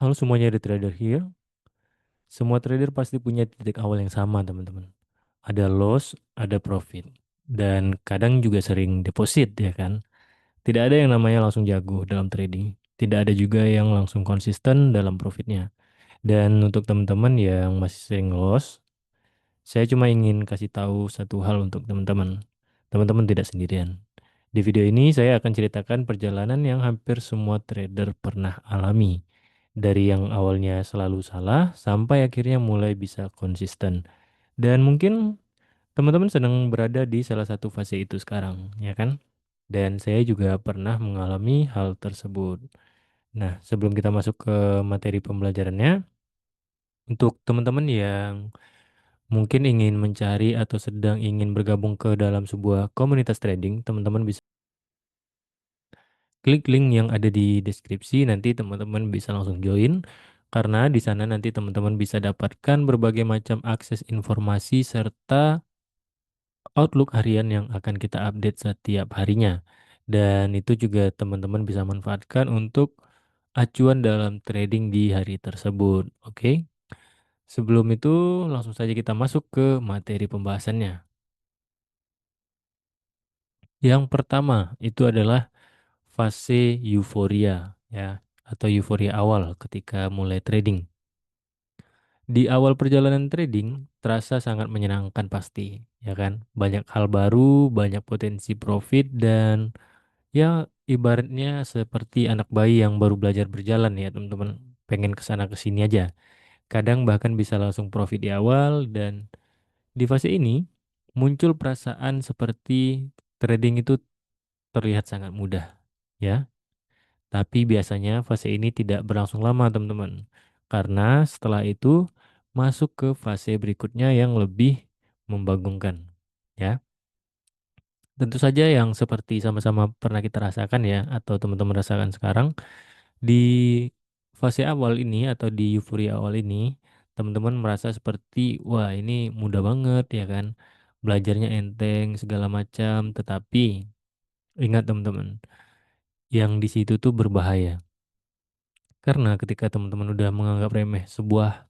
Halo semuanya, ada trader here. Semua trader pasti punya titik awal yang sama, teman-teman. Ada loss, ada profit. Dan kadang juga sering deposit, ya kan? Tidak ada yang namanya langsung jago dalam trading. Tidak ada juga yang langsung konsisten dalam profitnya. Dan untuk teman-teman yang masih sering loss, saya cuma ingin kasih tahu satu hal untuk teman-teman. Teman-teman tidak sendirian. Di video ini saya akan ceritakan perjalanan yang hampir semua trader pernah alami. Dari yang awalnya selalu salah sampai akhirnya mulai bisa konsisten. Dan mungkin teman-teman sedang berada di salah satu fase itu sekarang, ya kan? Dan saya juga pernah mengalami hal tersebut. Nah, sebelum kita masuk ke materi pembelajarannya, untuk teman-teman yang mungkin ingin mencari atau sedang ingin bergabung ke dalam sebuah komunitas trading, teman-teman bisa klik link yang ada di deskripsi, nanti teman-teman bisa langsung join karena di sana nanti teman-teman bisa dapatkan berbagai macam akses informasi serta outlook harian yang akan kita update setiap harinya. Dan itu juga teman-teman bisa manfaatkan untuk acuan dalam trading di hari tersebut. Oke. Sebelum itu langsung saja kita masuk ke materi pembahasannya. Yang pertama itu adalah fase euforia, ya, atau euforia awal ketika mulai trading. Di awal perjalanan trading terasa sangat menyenangkan pasti, ya kan? Banyak hal baru, banyak potensi profit dan ya ibaratnya seperti anak bayi yang baru belajar berjalan ya, teman-teman. Pengen ke sana ke sini aja. Kadang bahkan bisa langsung profit di awal dan di fase ini muncul perasaan seperti trading itu terlihat sangat mudah, ya. Tapi biasanya fase ini tidak berlangsung lama, teman-teman. Karena setelah itu masuk ke fase berikutnya yang lebih membagongkan. Ya, tentu saja yang seperti sama-sama pernah kita rasakan ya, atau teman-teman rasakan sekarang di fase awal ini atau di euforia awal ini, teman-teman merasa seperti, wah ini mudah banget ya kan, belajarnya enteng segala macam. Tetapi ingat teman-teman, yang di situ tuh berbahaya. Karena ketika teman-teman udah menganggap remeh sebuah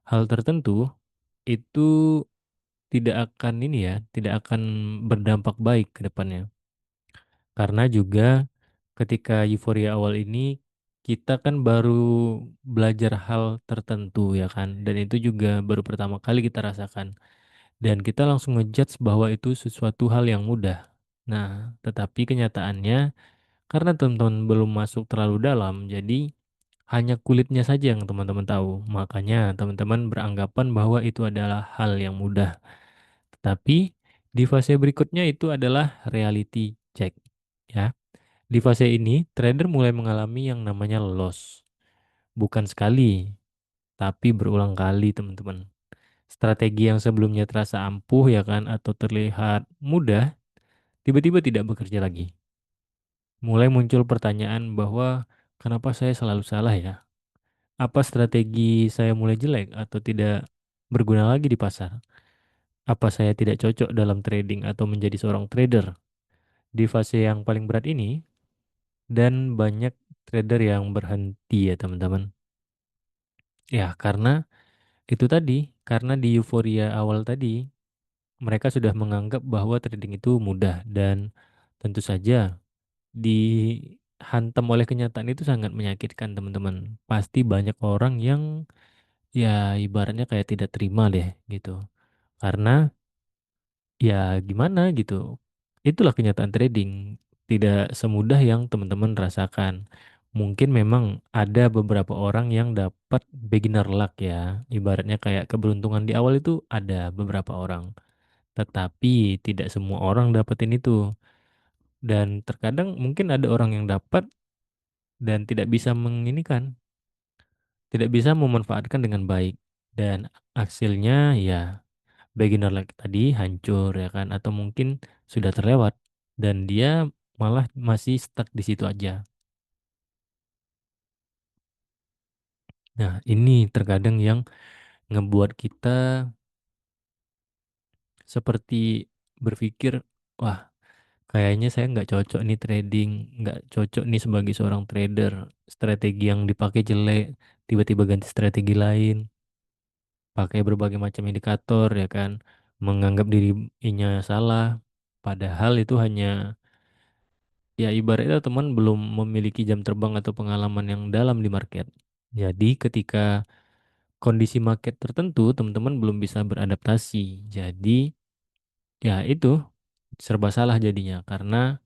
hal tertentu, itu tidak akan ini ya, tidak akan berdampak baik ke depannya. Karena juga ketika euforia awal ini, kita kan baru belajar hal tertentu ya kan, dan itu juga baru pertama kali kita rasakan. Dan kita langsung ngejudge bahwa itu sesuatu hal yang mudah. Nah, tetapi kenyataannya, karena teman-teman belum masuk terlalu dalam, jadi hanya kulitnya saja yang teman-teman tahu. Makanya teman-teman beranggapan bahwa itu adalah hal yang mudah. Tetapi di fase berikutnya itu adalah reality check. Ya. Di fase ini, trader mulai mengalami yang namanya loss. Bukan sekali, tapi berulang kali, teman-teman. Strategi yang sebelumnya terasa ampuh ya kan atau terlihat mudah, tiba-tiba tidak bekerja lagi. Mulai muncul pertanyaan bahwa kenapa saya selalu salah ya? Apa strategi saya mulai jelek atau tidak berguna lagi di pasar? Apa saya tidak cocok dalam trading atau menjadi seorang trader di fase yang paling berat ini? Dan banyak trader yang berhenti ya teman-teman. Ya karena itu tadi, karena di euforia awal tadi, mereka sudah menganggap bahwa trading itu mudah dan tentu saja dihantam oleh kenyataan itu sangat menyakitkan teman-teman. Pasti banyak orang yang ya ibaratnya kayak tidak terima deh gitu. Karena ya gimana gitu. Itulah kenyataan trading. Tidak semudah yang teman-teman rasakan. Mungkin memang ada beberapa orang yang dapat beginner luck ya. Ibaratnya kayak keberuntungan di awal itu ada beberapa orang. Tetapi tidak semua orang dapetin itu. Dan terkadang mungkin ada orang yang dapat dan tidak bisa menginikan, tidak bisa memanfaatkan dengan baik. Dan hasilnya ya beginner like tadi hancur ya kan atau mungkin sudah terlewat dan dia malah masih stuck di situ aja. Nah, ini terkadang yang ngebuat kita seperti berpikir, wah, Kayaknya saya nggak cocok nih trading, nggak cocok nih sebagai seorang trader. Strategi yang dipakai jelek, tiba-tiba ganti strategi lain, pakai berbagai macam indikator ya kan, menganggap dirinya salah. Padahal itu hanya ya ibaratnya teman belum memiliki jam terbang atau pengalaman yang dalam di market. Jadi ketika kondisi market tertentu, teman-teman belum bisa beradaptasi. Jadi ya itu serba salah jadinya karena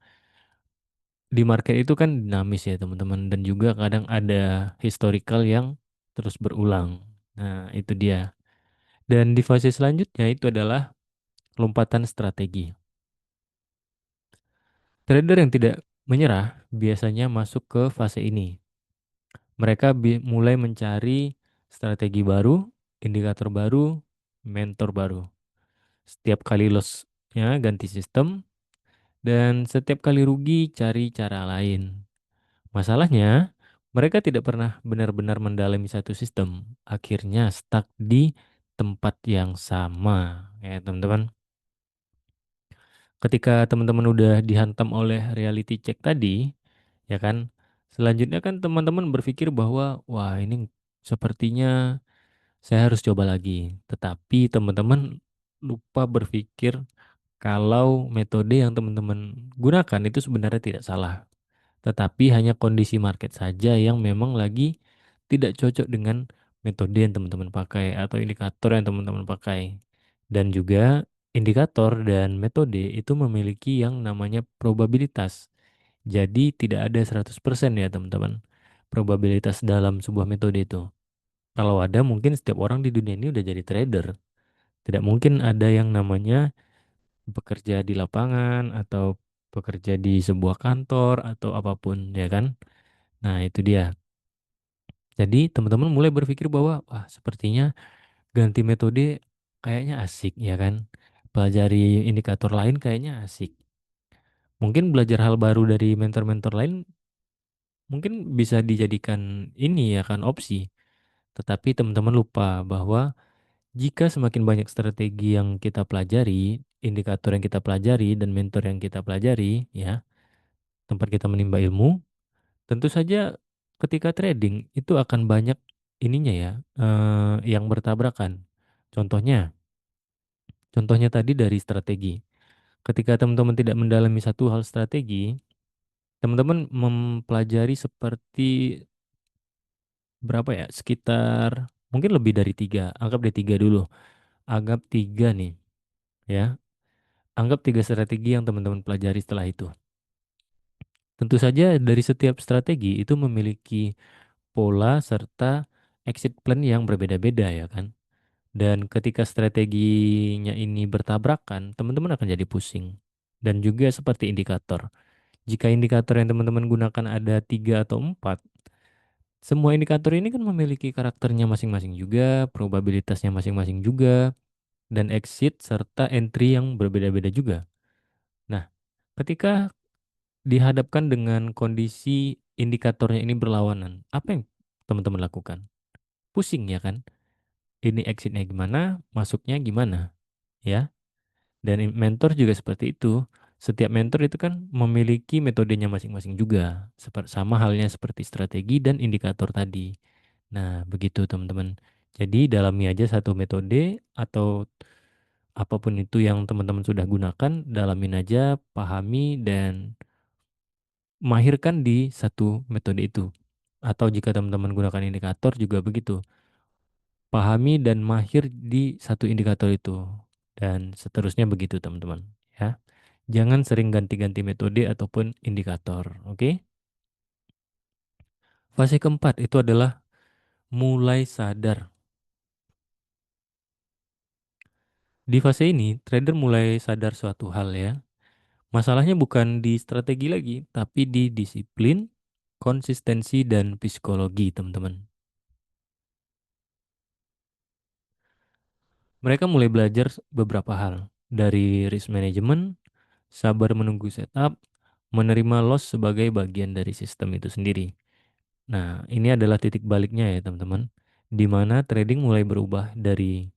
di market itu kan dinamis ya teman-teman dan juga kadang ada historical yang terus berulang. Nah, itu dia. Dan di fase selanjutnya itu adalah lompatan strategi. Trader yang tidak menyerah biasanya masuk ke fase ini. Mereka mulai mencari strategi baru, indikator baru, mentor baru. Setiap kali loss ya ganti sistem dan setiap kali rugi cari cara lain. Masalahnya, mereka tidak pernah benar-benar mendalami satu sistem. Akhirnya stuck di tempat yang sama. Ya, teman-teman. Ketika teman-teman udah dihantam oleh reality check tadi, ya kan? Selanjutnya kan teman-teman berpikir bahwa, wah ini sepertinya saya harus coba lagi. Tetapi teman-teman lupa berpikir kalau metode yang teman-teman gunakan itu sebenarnya tidak salah. Tetapi hanya kondisi market saja yang memang lagi tidak cocok dengan metode yang teman-teman pakai atau indikator yang teman-teman pakai. Dan juga indikator dan metode itu memiliki yang namanya probabilitas. Jadi tidak ada 100% ya teman-teman. Probabilitas dalam sebuah metode itu. Kalau ada mungkin setiap orang di dunia ini udah jadi trader. Tidak mungkin ada yang namanya bekerja di lapangan atau bekerja di sebuah kantor atau apapun ya kan. Nah, itu dia. Jadi, teman-teman mulai berpikir bahwa, wah, sepertinya ganti metode kayaknya asik, ya kan? Pelajari indikator lain kayaknya asik. Mungkin belajar hal baru dari mentor-mentor lain mungkin bisa dijadikan ini ya kan opsi. Tetapi teman-teman lupa bahwa jika semakin banyak strategi yang kita pelajari, indikator yang kita pelajari, dan mentor yang kita pelajari, ya, tempat kita menimba ilmu, tentu saja ketika trading itu akan banyak ininya ya, yang bertabrakan. Contohnya, contohnya tadi dari strategi. Ketika teman-teman tidak mendalami satu hal strategi, teman-teman mempelajari seperti berapa ya? Sekitar mungkin lebih dari tiga. Anggap deh tiga dulu. Anggap tiga nih, ya. Anggap tiga strategi yang teman-teman pelajari setelah itu. Tentu saja dari setiap strategi itu memiliki pola serta exit plan yang berbeda-beda ya kan. Dan ketika strateginya ini bertabrakan, teman-teman akan jadi pusing. Dan juga seperti indikator. Jika indikator yang teman-teman gunakan ada tiga atau empat, semua indikator ini kan memiliki karakternya masing-masing juga, probabilitasnya masing-masing juga, dan exit serta entry yang berbeda-beda juga. Nah, ketika dihadapkan dengan kondisi indikatornya ini berlawanan, apa yang teman-teman lakukan? Pusing ya kan? Ini exitnya gimana, masuknya gimana, ya? Dan mentor juga seperti itu. Setiap mentor itu kan memiliki metodenya masing-masing juga. Sama halnya seperti strategi dan indikator tadi. Nah, begitu teman-teman. Jadi dalami aja satu metode atau apapun itu yang teman-teman sudah gunakan, dalamin aja, pahami dan mahirkan di satu metode itu. Atau jika teman-teman gunakan indikator juga begitu. Pahami dan mahir di satu indikator itu. Dan seterusnya begitu teman-teman. Ya. Jangan sering ganti-ganti metode ataupun indikator. Oke? Fase keempat itu adalah mulai sadar. Di fase ini, trader mulai sadar suatu hal ya. Masalahnya bukan di strategi lagi, tapi di disiplin, konsistensi, dan psikologi teman-teman. Mereka mulai belajar beberapa hal. Dari risk management, sabar menunggu setup, menerima loss sebagai bagian dari sistem itu sendiri. Nah, ini adalah titik baliknya ya teman-teman, di mana trading mulai berubah dari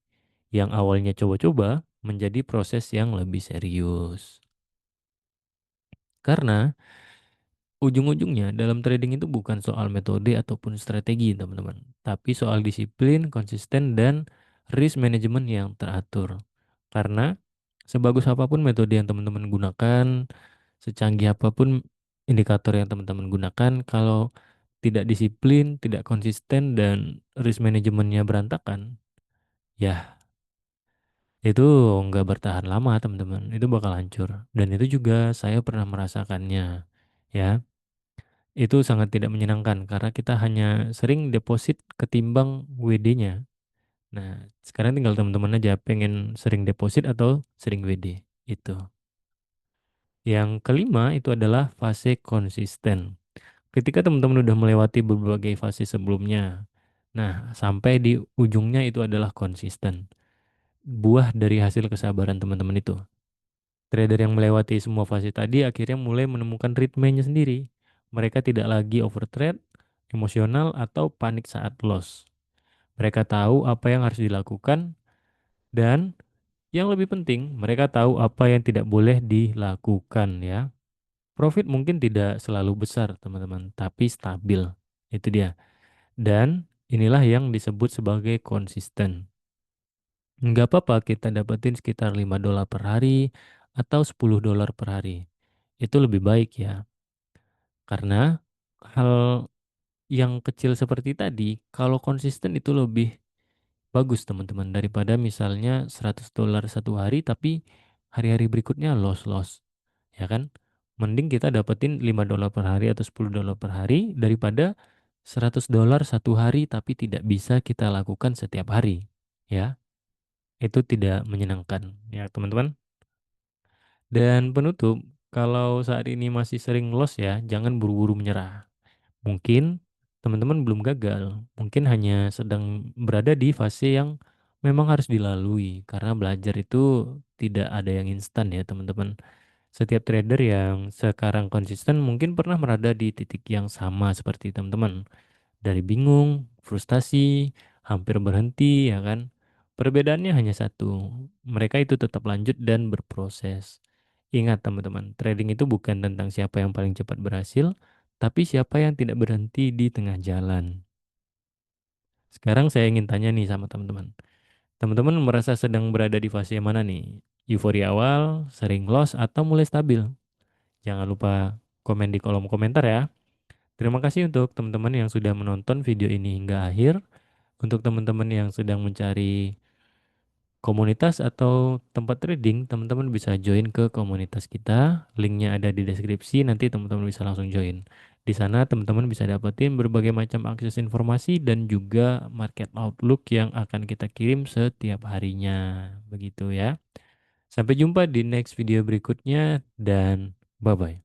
yang awalnya coba-coba menjadi proses yang lebih serius. Karena ujung-ujungnya dalam trading itu bukan soal metode ataupun strategi, teman-teman, tapi soal disiplin, konsisten, dan risk management yang teratur. Karena sebagus apapun metode yang teman-teman gunakan, secanggih apapun indikator yang teman-teman gunakan, kalau tidak disiplin, tidak konsisten, dan risk manajemennya berantakan, ya itu nggak bertahan lama, teman-teman. Itu bakal hancur. Dan itu juga saya pernah merasakannya. Ya, itu sangat tidak menyenangkan karena kita hanya sering deposit ketimbang WD-nya. Nah, sekarang tinggal teman-teman aja pengen sering deposit atau sering WD. Itu. Yang kelima itu adalah fase konsisten. Ketika teman-teman udah melewati berbagai fase sebelumnya, nah sampai di ujungnya itu adalah konsisten. Buah dari hasil kesabaran teman-teman itu. Trader yang melewati semua fase tadi akhirnya mulai menemukan ritmenya sendiri. Mereka tidak lagi overtrade, emosional, atau panik saat loss. Mereka tahu apa yang harus dilakukan dan yang lebih penting, mereka tahu apa yang tidak boleh dilakukan ya. Profit mungkin tidak selalu besar, teman-teman, tapi stabil. Itu dia. Dan inilah yang disebut sebagai konsisten. Nggak apa-apa kita dapetin sekitar $5 per hari atau $10 per hari. Itu lebih baik ya. Karena hal yang kecil seperti tadi, kalau konsisten itu lebih bagus teman-teman daripada misalnya $100 satu hari tapi hari-hari berikutnya loss-loss. Ya kan? Mending kita dapetin $5 per hari atau $10 per hari daripada $100 satu hari tapi tidak bisa kita lakukan setiap hari. Ya, itu tidak menyenangkan ya teman-teman. Dan penutup, kalau saat ini masih sering loss ya, jangan buru-buru menyerah. Mungkin teman-teman belum gagal, mungkin hanya sedang berada di fase yang memang harus dilalui karena belajar itu tidak ada yang instan ya teman-teman. Setiap trader yang sekarang konsisten mungkin pernah berada di titik yang sama seperti teman-teman. Dari bingung, frustasi, hampir berhenti ya kan. Perbedaannya hanya satu, mereka itu tetap lanjut dan berproses. Ingat teman-teman, trading itu bukan tentang siapa yang paling cepat berhasil, tapi siapa yang tidak berhenti di tengah jalan. Sekarang saya ingin tanya nih sama teman-teman. Teman-teman merasa sedang berada di fase yang mana nih? Euforia awal, sering loss, atau mulai stabil? Jangan lupa komen di kolom komentar ya. Terima kasih untuk teman-teman yang sudah menonton video ini hingga akhir. Untuk teman-teman yang sedang mencari komunitas atau tempat trading, teman-teman bisa join ke komunitas kita. Linknya ada di deskripsi, nanti teman-teman bisa langsung join. Di sana teman-teman bisa dapetin berbagai macam akses informasi dan juga market outlook yang akan kita kirim setiap harinya. Begitu ya. Sampai jumpa di next video berikutnya dan bye-bye.